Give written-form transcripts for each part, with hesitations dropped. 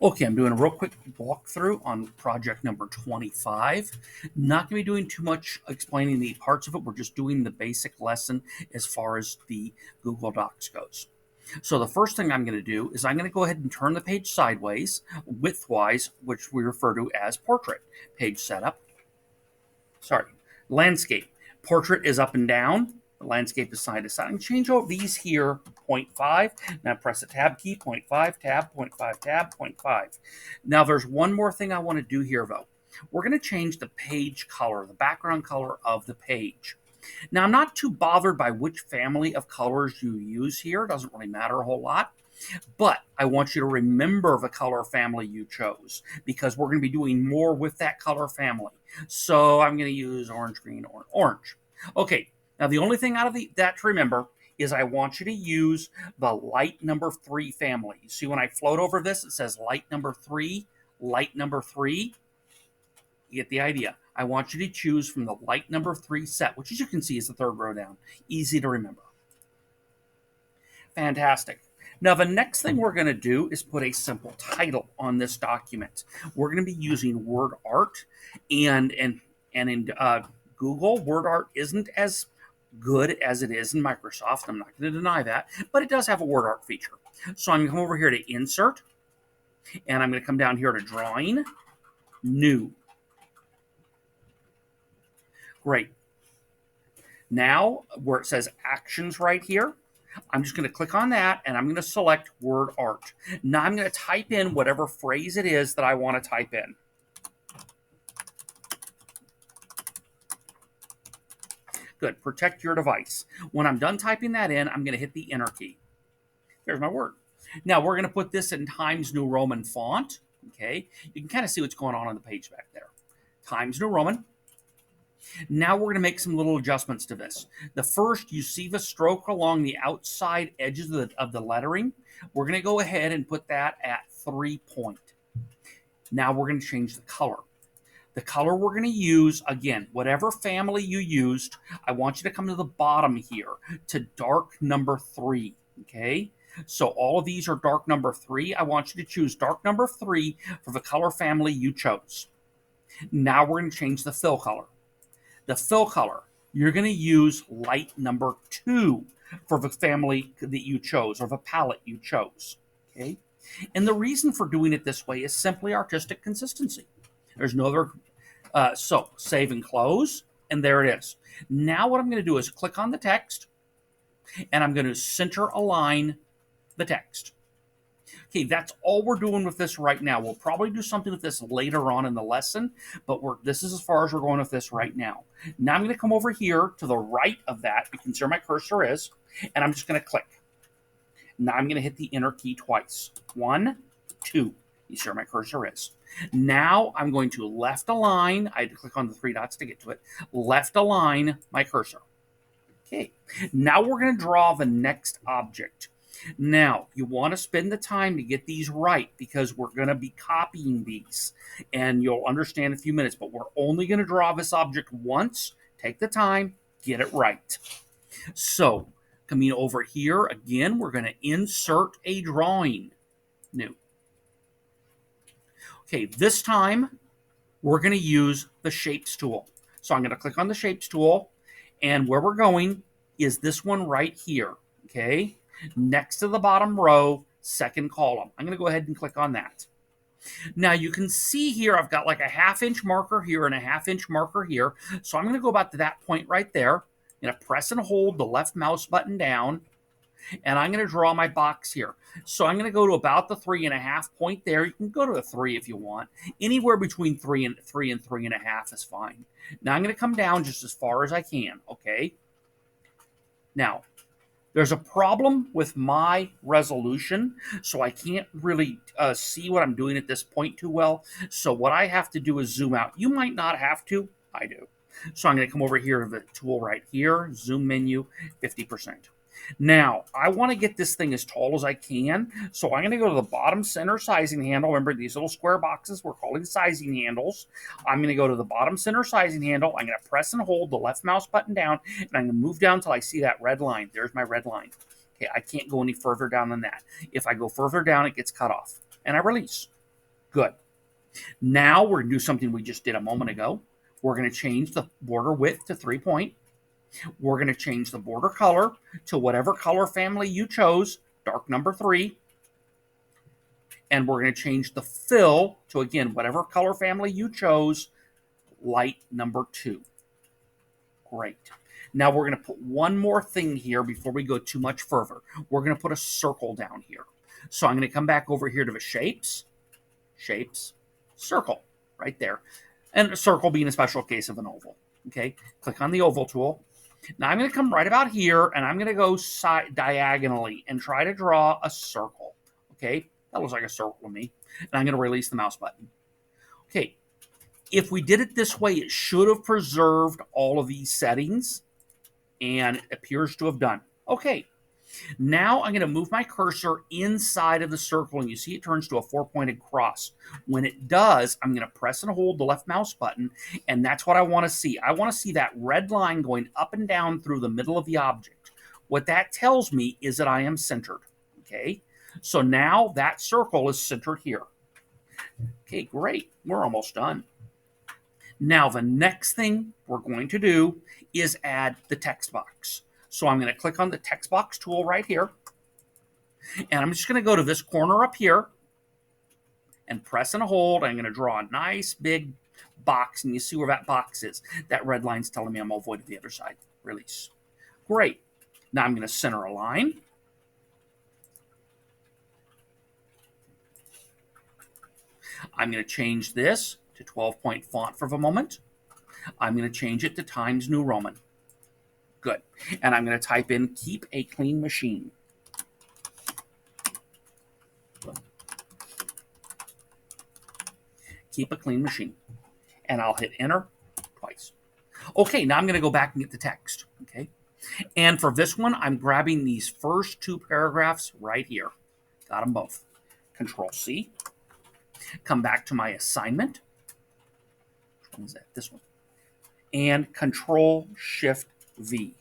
Okay, I'm doing a real quick walkthrough on project number 25. Not going to be doing too much explaining the parts of it. We're just doing the basic lesson as far as the Google Docs goes. So the first thing I'm going to do is I'm going to go ahead and turn the page sideways, widthwise, which we refer to as portrait. Page setup. Landscape. Portrait is up and down. The landscape is side to side. I can change all these here, 0.5. Now press the tab key, 0.5, tab, 0.5, tab, 0.5. Now there's one more thing I want to do here though. We're going to change the page color, the background color of the page. Now I'm not too bothered by which family of colors you use here. It doesn't really matter a whole lot. But I want you to remember the color family you chose because we're going to be doing more with that color family. So I'm going to use orange, green, or orange. Okay, now the only thing out of that to remember is I want you to use the light number 3 family. You see when I float over this, it says light number 3, light number 3. You get the idea. I want you to choose from the light number 3 set, which as you can see is the third row down. Easy to remember. Fantastic. Now, the next thing we're going to do is put a simple title on this document. We're going to be using word art, and in Google, word art isn't as good as it is in Microsoft. I'm not going to deny that, but it does have a word art feature. So I'm going to come over here to Insert, and I'm going to come down here to Drawing, New. Great. Now, where it says Actions right here, I'm just going to click on that and I'm going to select word art. Now I'm going to type in whatever phrase it is that I want to type in. Good. Protect your device. When I'm done typing that in, I'm going to hit the enter key. There's my word. Now we're going to put this in Times New Roman font. Okay. You can kind of see what's going on the page back there. Times New Roman. Now we're going to make some little adjustments to this. The first, you see the stroke along the outside edges of the lettering. We're going to go ahead and put that at 3 point. Now we're going to change the color. The color we're going to use, again, whatever family you used, I want you to come to the bottom here to dark number 3, okay? So all of these are dark number 3. I want you to choose dark number 3 for the color family you chose. Now we're going to change the fill color. The fill color, you're going to use light number 2 for the family that you chose or the palette you chose. Okay, and the reason for doing it this way is simply artistic consistency. There's no other. So save and close, and there it is. Now what I'm going to do is click on the text, and I'm going to center align the text. Okay, that's all we're doing with this right now. We'll probably do something with this later on in the lesson, but this is as far as we're going with this right now. Now I'm going to come over here to the right of that. You can see where my cursor is, and I'm just going to click. Now I'm going to hit the enter key twice. 1, 2. You see where my cursor is. Now I'm going to left align. I had to click on the 3 dots to get to it. Left align my cursor. Okay, now we're going to draw the next object. Now, you want to spend the time to get these right because we're going to be copying these, and you'll understand in a few minutes, but we're only going to draw this object once. Take the time, get it right. So, coming over here, again, we're going to insert a drawing. New. Okay, this time, we're going to use the Shapes tool. So I'm going to click on the Shapes tool, and where we're going is this one right here, okay? Next to the bottom row, second column. I'm going to go ahead and click on that. Now you can see here I've got like a 1/2 inch marker here and a 1/2 inch marker here. So I'm going to go about to that point right there. I'm going to press and hold the left mouse button down, and I'm going to draw my box here. So I'm going to go to about the 3.5 point there. You can go to a 3 if you want. Anywhere between 3 and 3.5 is fine. Now I'm going to come down just as far as I can, okay? Now, there's a problem with my resolution, so I can't really see what I'm doing at this point too well. So what I have to do is zoom out. You might not have to. I do. So I'm going to come over here to the tool right here, zoom menu, 50%. Now, I want to get this thing as tall as I can, so I'm going to go to the bottom center sizing handle. Remember, these little square boxes we're calling sizing handles. I'm going to go to the bottom center sizing handle. I'm going to press and hold the left mouse button down, and I'm going to move down until I see that red line. There's my red line. Okay, I can't go any further down than that. If I go further down, it gets cut off, and I release. Good. Now we're going to do something we just did a moment ago. We're going to change the border width to 3 point. We're going to change the border color to whatever color family you chose, dark number 3. And we're going to change the fill to, again, whatever color family you chose, light number 2. Great. Now we're going to put one more thing here before we go too much further. We're going to put a circle down here. So I'm going to come back over here to the shapes, circle, right there. And a circle being a special case of an oval. Okay, click on the oval tool. Now I'm going to come right about here, and I'm going to go diagonally and try to draw a circle. Okay, that looks like a circle to me. And I'm going to release the mouse button. Okay, if we did it this way, it should have preserved all of these settings, and it appears to have done. Okay, now I'm going to move my cursor inside of the circle, and you see it turns to a 4-pointed cross. When it does, I'm going to press and hold the left mouse button, and that's what I want to see. I want to see that red line going up and down through the middle of the object. What that tells me is that I am centered. Okay, so now that circle is centered here. Okay, great. We're almost done. Now the next thing we're going to do is add the text box. So I'm going to click on the text box tool right here. And I'm just going to go to this corner up here and press and hold. I'm going to draw a nice big box, and you see where that box is. That red line's telling me I'm avoiding the other side. Release. Great. Now I'm going to center a line. I'm going to change this to 12-point font for the moment. I'm going to change it to Times New Roman. Good. And I'm going to type in keep a clean machine. Keep a clean machine. And I'll hit enter twice. Okay, now I'm going to go back and get the text. Okay. And for this one, I'm grabbing these first 2 paragraphs right here. Got them both. Control C. Come back to my assignment. Which one is that? This one. And Control Shift V.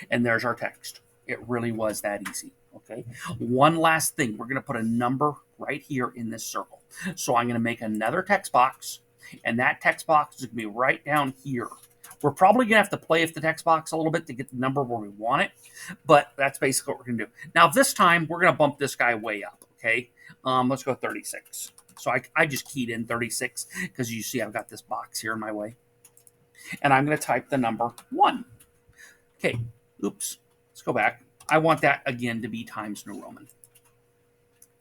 And there's our text. It really was that easy. Okay. One last thing. We're going to put a number right here in this circle. So I'm going to make another text box. And that text box is going to be right down here. We're probably going to have to play with the text box a little bit to get the number where we want it. But that's basically what we're going to do. Now this time, we're going to bump this guy way up. Okay. Let's go 36. So I just keyed in 36 because you see I've got this box here in my way. And I'm going to type the number 1. Okay, oops, let's go back. I want that again to be Times New Roman.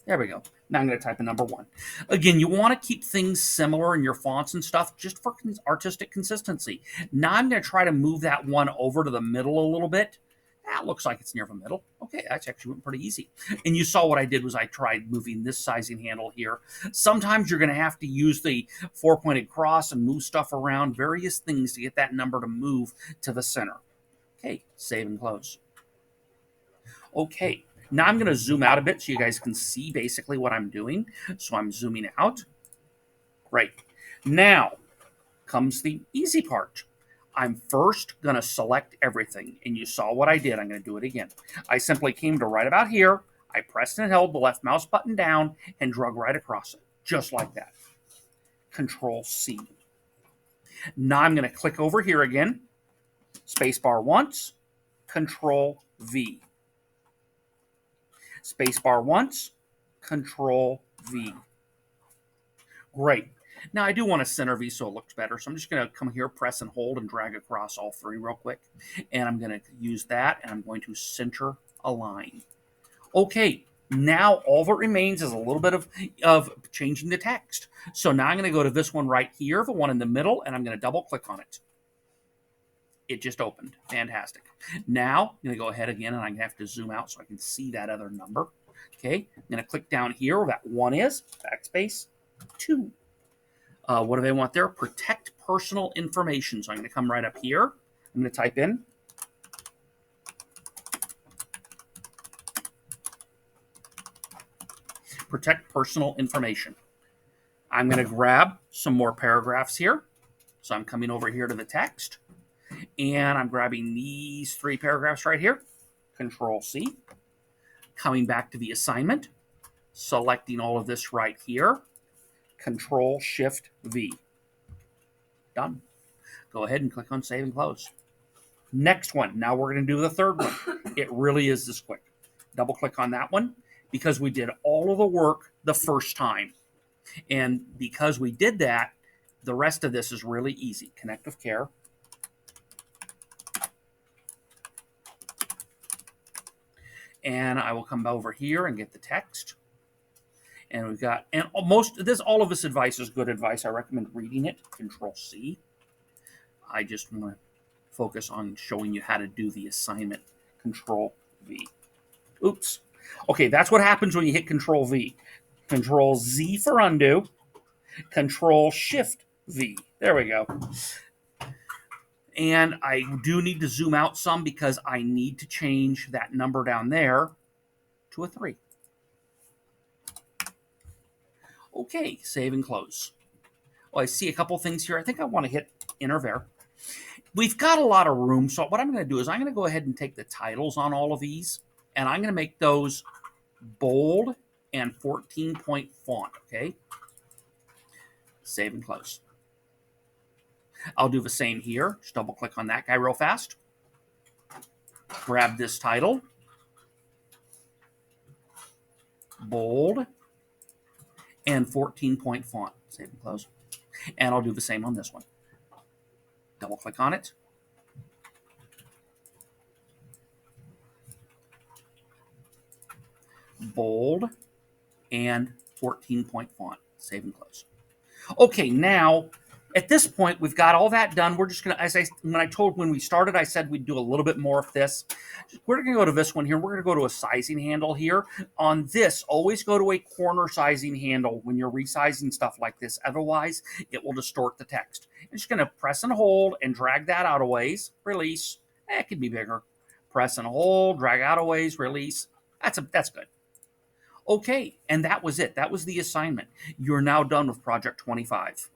There we go. Now I'm going to type in number 1. Again, you want to keep things similar in your fonts and stuff just for artistic consistency. Now I'm going to try to move that 1 over to the middle a little bit. That looks like it's near the middle. Okay, that's actually went pretty easy. And you saw what I did was I tried moving this sizing handle here. Sometimes you're going to have to use the 4-pointed cross and move stuff around, various things to get that number to move to the center. Okay, save and close. Okay, now I'm going to zoom out a bit so you guys can see basically what I'm doing. So I'm zooming out. Great. Now comes the easy part. I'm first going to select everything, and you saw what I did. I'm going to do it again. I simply came to right about here. I pressed and held the left mouse button down and drug right across it, just like that. Control C. Now I'm going to click over here again. Spacebar once, Control V. Spacebar once, Control V. Great. Now I do want to center V so it looks better. So I'm just going to come here, press and hold, and drag across all 3 real quick. And I'm going to use that, and I'm going to center a line. Okay, now all that remains is a little bit of changing the text. So now I'm going to go to this one right here, the one in the middle, and I'm going to double click on it. It just opened. Fantastic. Now I'm going to go ahead again, and I'm going to have to zoom out so I can see that other number. Okay, I'm going to click down here where that 1 is, backspace, 2. What do they want there? Protect personal information. So I'm going to come right up here. I'm going to type in protect personal information. I'm going to grab some more paragraphs here. So I'm coming over here to the text. And I'm grabbing these 3 paragraphs right here. Control C. Coming back to the assignment. Selecting all of this right here. Control Shift V. Done. Go ahead and click on Save and Close. Next one. Now we're going to do the third one. It really is this quick. Double click on that one because we did all of the work the first time. And because we did that, the rest of this is really easy. Connect with care. And I will come over here and get the text. And we've got, and all of this advice is good advice. I recommend reading it. Control C. I just want to focus on showing you how to do the assignment. Control V. Oops. Okay, that's what happens when you hit Control V. Control Z for undo. Control Shift V. There we go. And I do need to zoom out some because I need to change that number down there to a 3. Okay, save and close. Oh, I see a couple things here. I think I want to hit Enter Ver. We've got a lot of room, so what I'm going to do is I'm going to go ahead and take the titles on all of these, and I'm going to make those bold and 14-point font, okay? Save and close. I'll do the same here. Just double click on that guy real fast. Grab this title. Bold and 14-point font. Save and close. And I'll do the same on this one. Double click on it. Bold and 14-point font. Save and close. Okay, now at this point we've got all that done. We're just gonna, when we started, I said we'd do a little bit more of this. We're gonna go to this one here. We're gonna go to a sizing handle here. On this, always go to a corner sizing handle when you're resizing stuff like this. Otherwise, it will distort the text. I'm just gonna press and hold and drag that out a ways. Release. It can be bigger. Press and hold, drag out a ways, release. That's good. Okay, and that was it. That was the assignment. You're now done with Project 25.